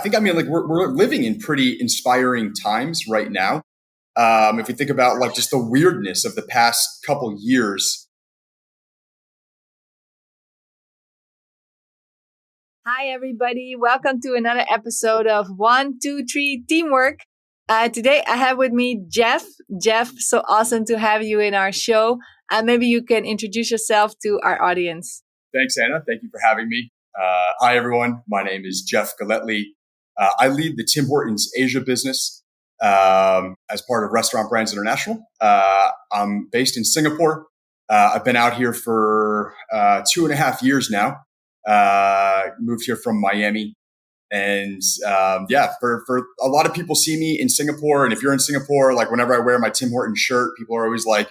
think, I mean, like we're living in pretty inspiring times right now. If you think about like just the weirdness of the past couple years. Hi, everybody. Welcome to another episode of 1, 2, 3 Teamwork. Today, I have with me Jeff. Jeff, so awesome to have you in our show. Maybe you can introduce yourself to our audience. Thanks, Anna. Thank you for having me. Hi, everyone. My name is Jeff Galetli. I lead the Tim Hortons Asia business as part of Restaurant Brands International. I'm based in Singapore. I've been out here for 2.5 years now. Moved here from Miami. And for a lot of people see me in Singapore. And if you're in Singapore, like whenever I wear my Tim Hortons shirt, people are always like,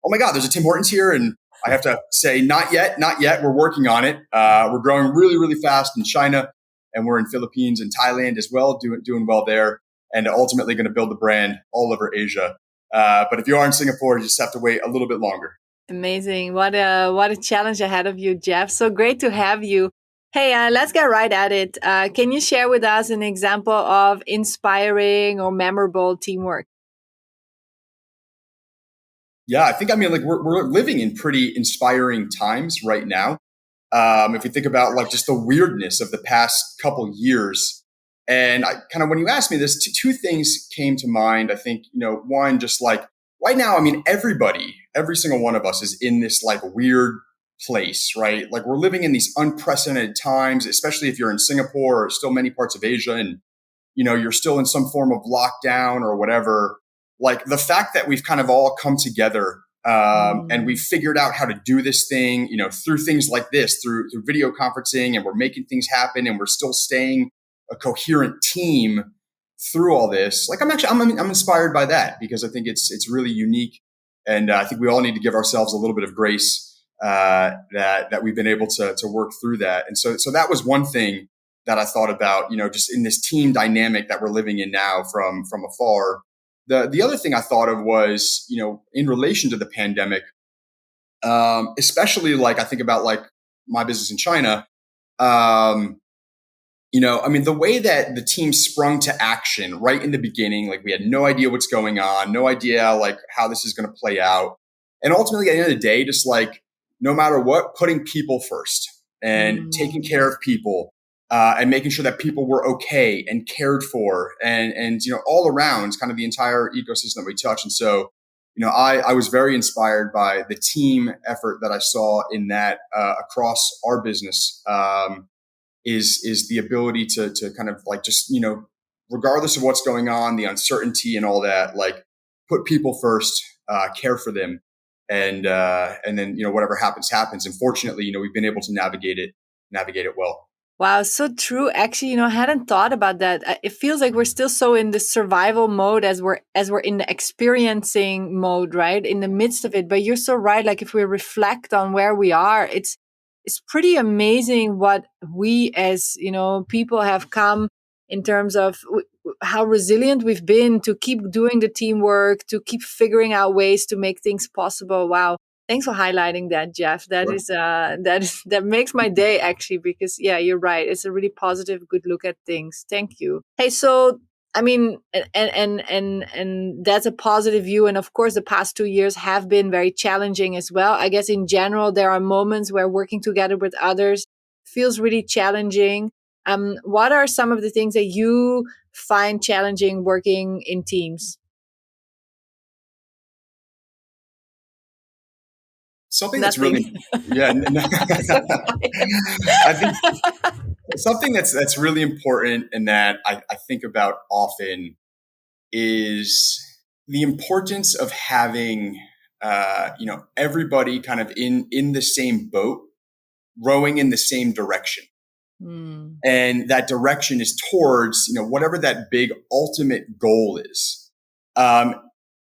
oh my God, there's a Tim Hortons here. And I have to say, not yet, not yet. We're working on it. We're growing really, really fast in China, and we're in Philippines and Thailand as well, doing well there, and ultimately going to build the brand all over Asia. But if you are in Singapore, you just have to wait a little bit longer. Amazing. What a challenge ahead of you, Jeff. So great to have you. Hey, let's get right at it. Can you share with us an example of inspiring or memorable teamwork? Yeah, I think, I mean, like we're living in pretty inspiring times right now. If you think about like just the weirdness of the past couple years. And I kind of, when you asked me this, two things came to mind. I think, one, just like right now, I mean, every single one of us is in this like weird place, right? Like we're living in these unprecedented times, especially if you're in Singapore or still many parts of Asia and, you're still in some form of lockdown or whatever. Like the fact that we've kind of all come together and we've figured out how to do this thing, through things like this, through video conferencing, and we're making things happen, and we're still staying a coherent team through all this. Like I'm inspired by that because I think it's really unique, and I think we all need to give ourselves a little bit of grace that we've been able to work through that. And so that was one thing that I thought about, just in this team dynamic that we're living in now from afar. The other thing I thought of was, in relation to the pandemic, especially like I think about like my business in China, I mean, the way that the team sprung to action right in the beginning, like we had no idea what's going on, no idea like how this is going to play out. And ultimately at the end of the day, just like no matter what, putting people first and taking care of people. And making sure that people were okay and cared for and all around kind of the entire ecosystem that we touch. And so, I was very inspired by the team effort that I saw in that across our business is the ability to kind of like just, regardless of what's going on, the uncertainty and all that, like put people first, care for them. And then, whatever happens. And fortunately, we've been able to navigate it well. Wow, so true. Actually, I hadn't thought about that. It feels like we're still so in the survival mode as we're in the experiencing mode, right? In the midst of it. But you're so right. Like if we reflect on where we are, it's pretty amazing what we as, people have come in terms of how resilient we've been to keep doing the teamwork, to keep figuring out ways to make things possible. Wow. Thanks for highlighting that, Jeff. That makes my day actually, because yeah, you're right. It's a really positive, good look at things. Thank you. Hey, so I mean, and that's a positive view. And of course, the past 2 years have been very challenging as well. I guess in general, there are moments where working together with others feels really challenging. What are some of the things that you find challenging working in teams? Something that's Nothing. really, yeah, I think something that's really important and that I think about often is the importance of having, everybody kind of in the same boat, rowing in the same direction. And that direction is towards, whatever that big ultimate goal is.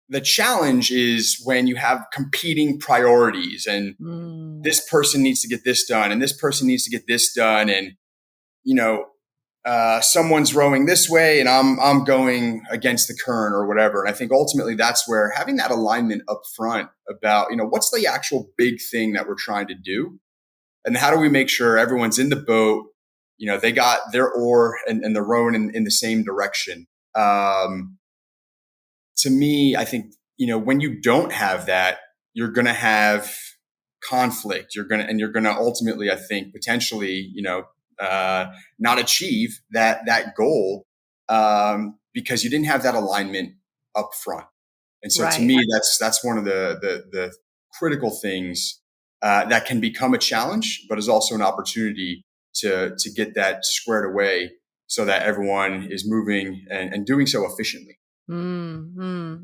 The challenge is when you have competing priorities and this person needs to get this done and this person needs to get this done. And, someone's rowing this way and I'm going against the current or whatever. And I think ultimately that's where having that alignment up front about, what's the actual big thing that we're trying to do and how do we make sure everyone's in the boat, they got their oar and they're rowing in the same direction. To me, I think, when you don't have that, you're going to have conflict. You're going to ultimately, I think, potentially, not achieve that goal, because you didn't have that alignment up front. And so to Right. me, that's one of the critical things that can become a challenge, but is also an opportunity to get that squared away so that everyone is moving and doing so efficiently. Yeah.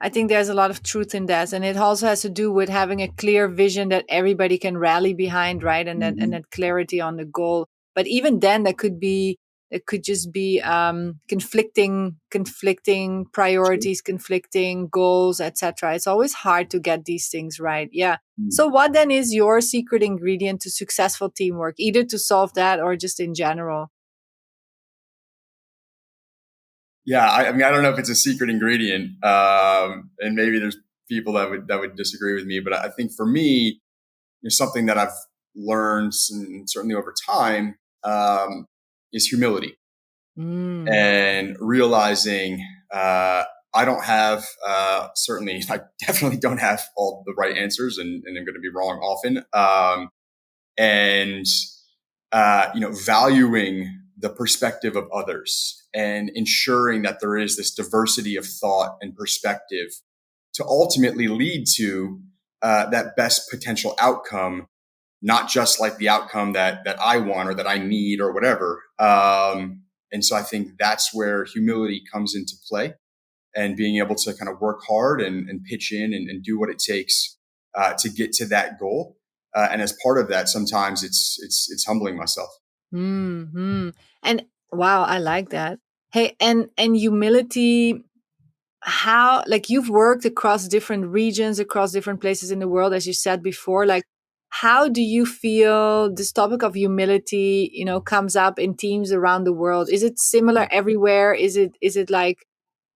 I think there's a lot of truth in that, and it also has to do with having a clear vision that everybody can rally behind, right? And Mm-hmm. that clarity on the goal. But even then, it could just be conflicting priorities, conflicting goals, etc. It's always hard to get these things right. Yeah. So, what then is your secret ingredient to successful teamwork, either to solve that or just in general? Yeah, I mean, I don't know if it's a secret ingredient, and maybe there's people that would disagree with me, but I think for me, something that I've learned, and certainly over time, is humility Mm. and realizing I don't have, certainly, I definitely don't have all the right answers, and I'm going to be wrong often. And valuing the perspective of others and ensuring that there is this diversity of thought and perspective to ultimately lead to that best potential outcome, not just like the outcome that I want or that I need or whatever. And so I think that's where humility comes into play, and being able to kind of work hard and pitch in and do what it takes to get to that goal. And as part of that, sometimes it's humbling myself. Hmm. And wow, I like that. Hey, and humility, how, like, you've worked across different regions, across different places in the world, as you said before, like, how do you feel this topic of humility, comes up in teams around the world? Is it similar everywhere? Is it like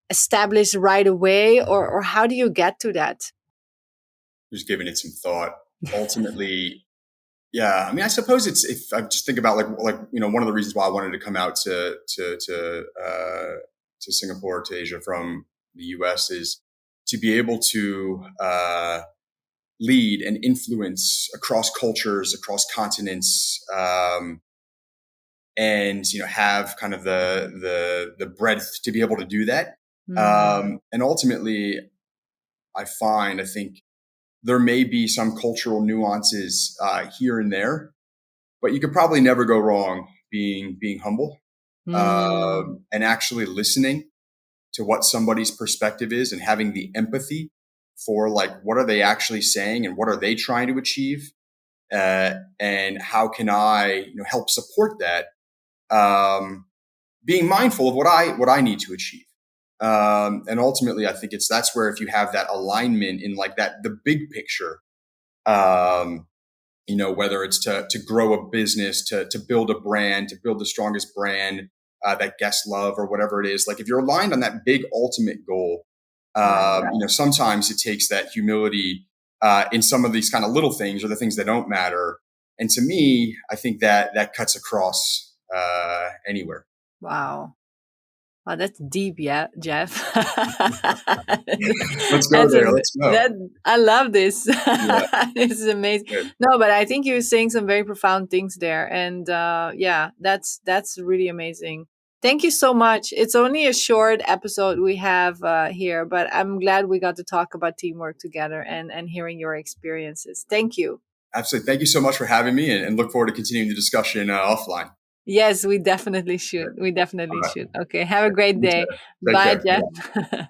established right away, or how do you get to that? Just giving it some thought. Ultimately, yeah. I mean, I suppose it's, if I just think about one of the reasons why I wanted to come out to Singapore, to Asia from the U.S., is to be able to lead and influence across cultures, across continents, and have kind of the breadth to be able to do that. Hmm. And ultimately, I think there may be some cultural nuances here and there, but you could probably never go wrong being humble, Hmm. and actually listening to what somebody's perspective is, and having the empathy for, like, what are they actually saying and what are they trying to achieve, and how can I help support that, um, being mindful of what I need to achieve. And ultimately, I think that's where, if you have that alignment in, like, that the big picture, um, whether it's to grow a business, to build a brand, to build the strongest brand that guests love, or whatever it is. Like, if you're aligned on that big ultimate goal, Right. sometimes it takes that humility in some of these kind of little things, or the things that don't matter. And to me, I think that cuts across anywhere. Wow. Wow, that's deep, yeah, Jeff. Let's go there. Let's go. That, I love this. Yeah, This is amazing. good. No, but I think you're saying some very profound things there, and yeah, that's really amazing. Thank you so much. It's only a short episode we have here, but I'm glad we got to talk about teamwork together and hearing your experiences. Thank you. Absolutely. Thank you so much for having me, and look forward to continuing the discussion offline. Yes, we definitely should. We All definitely right. should. Okay, have a great You day. too. Take Bye, care. Jeff.